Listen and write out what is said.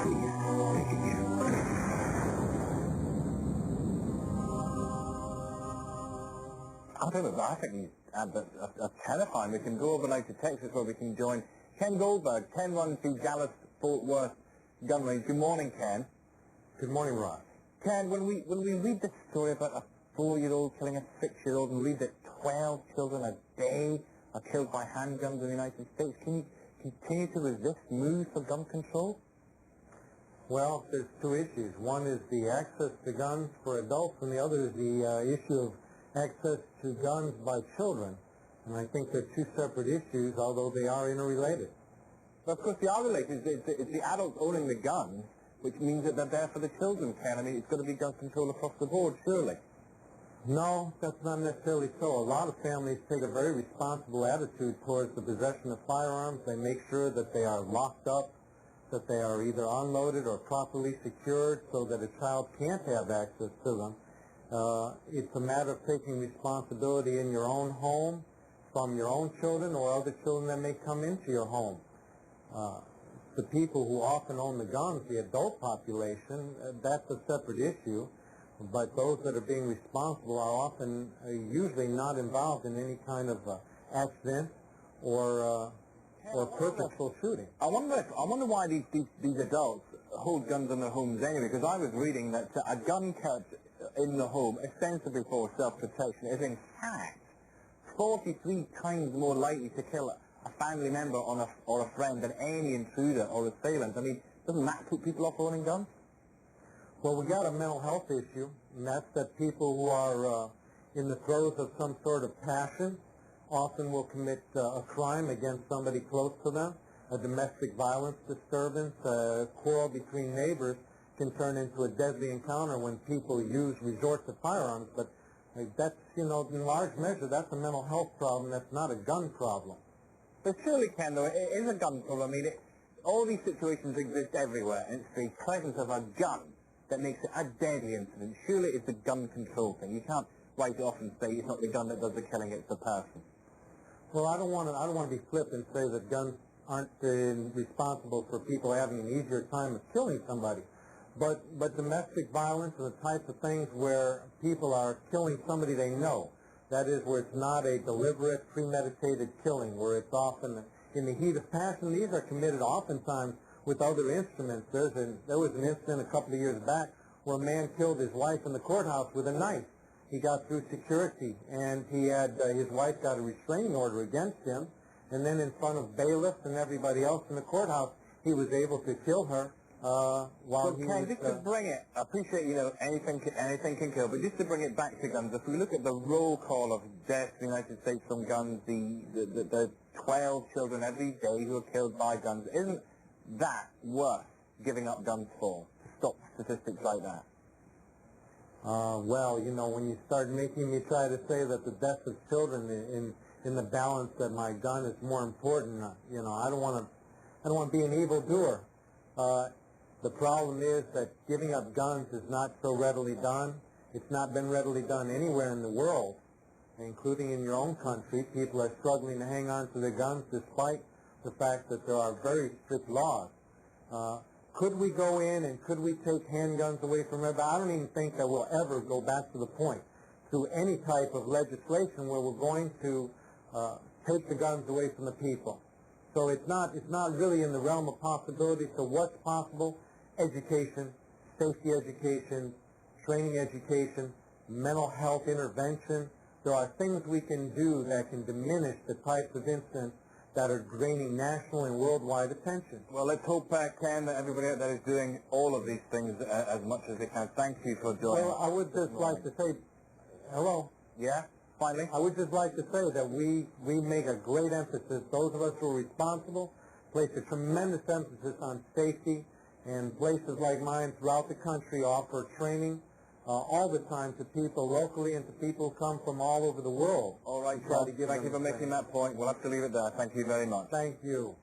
I don't know, I think these adverts are terrifying. We can go overnight to Texas where we can join Ken Goldberg. Ken runs the Dallas-Fort Worth gun range. Good morning, Ken. Good morning, Ron. Ken, when we read this story about a 4-year-old killing a 6-year-old and read that 12 children a day are killed by handguns in the United States, can you continue to resist moves for gun control? Well, there's two issues. One is the access to guns for adults, and the other is the issue of access to guns by children. And I think they're two separate issues, although they are interrelated. But of course they are related. It's the adults owning the guns, which means that they're there for the children, Ken. I mean, it's got to be gun control across the board, surely. No, that's not necessarily so. A lot of families take a very responsible attitude towards the possession of firearms. They make sure that they are locked up, that they are either unloaded or properly secured so that a child can't have access to them. It's a matter of taking responsibility in your own home from your own children or other children that may come into your home. The people who often own the guns, the adult population, that's a separate issue. But those that are being responsible are often usually not involved in any kind of accident or purposeful shooting. I wonder why these adults hold guns in their homes anyway, because I was reading that a gun kept in the home, ostensibly for self-protection, is in fact 43 times more likely to kill a family member or a friend than any intruder or assailant. I mean, doesn't that put people off owning guns? Well, we got a mental health issue, and that's that people who are in the throes of some sort of passion often will commit a crime against somebody close to them. A domestic violence disturbance, a quarrel between neighbors can turn into a deadly encounter when people resort to firearms. But that's, in large measure, that's a mental health problem. That's not a gun problem. But surely, Ken, though, it is a gun problem. I mean, all these situations exist everywhere, and it's the presence of a gun that makes it a deadly incident. Surely it's a gun control thing. You can't write it off and say it's not the gun that does the killing, it's the person. Well, I don't want to be flip and say that guns aren't responsible for people having an easier time of killing somebody. But domestic violence and the types of things where people are killing somebody they know, that is, where it's not a deliberate, premeditated killing, where it's often in the heat of passion. These are committed oftentimes with other instruments. There was an incident a couple of years back where a man killed his wife in the courthouse with a knife. He got through security, and his wife got a restraining order against him, and then in front of bailiffs and everybody else in the courthouse, he was able to kill her while he was... Just to bring it, I appreciate, anything can kill, but just to bring it back to guns, if we look at the roll call of deaths in the United States from guns, the 12 children every day who are killed by guns, isn't that worth giving up guns for, to stop statistics like that? Well, when you start making me try to say that the death of children in the balance that my gun is more important, I don't want to be an evildoer. The problem is that giving up guns is not so readily done. It's not been readily done anywhere in the world, including in your own country. People are struggling to hang on to their guns despite the fact that there are very strict laws. Could we go in and could we take handguns away from everybody? I don't even think that we'll ever go back to the point through any type of legislation where we're going to take the guns away from the people. So it's not really in the realm of possibility. So what's possible? Education, safety education, training education, mental health intervention. There are things we can do that can diminish the types of incidents that are gaining national and worldwide attention. Well, let's hope, Ken, that everybody out there is doing all of these things as much as they can. Thank you for joining us. Well, I would just like to say, hello? Yeah, finally? I would just like to say that we make a great emphasis, those of us who are responsible, place a tremendous emphasis on safety, and places like mine throughout the country offer training all the time to people locally and to people who come from all over the world. All right, Todd, thank you for making that point. We'll have to leave it there. Thank you very much. Thank you.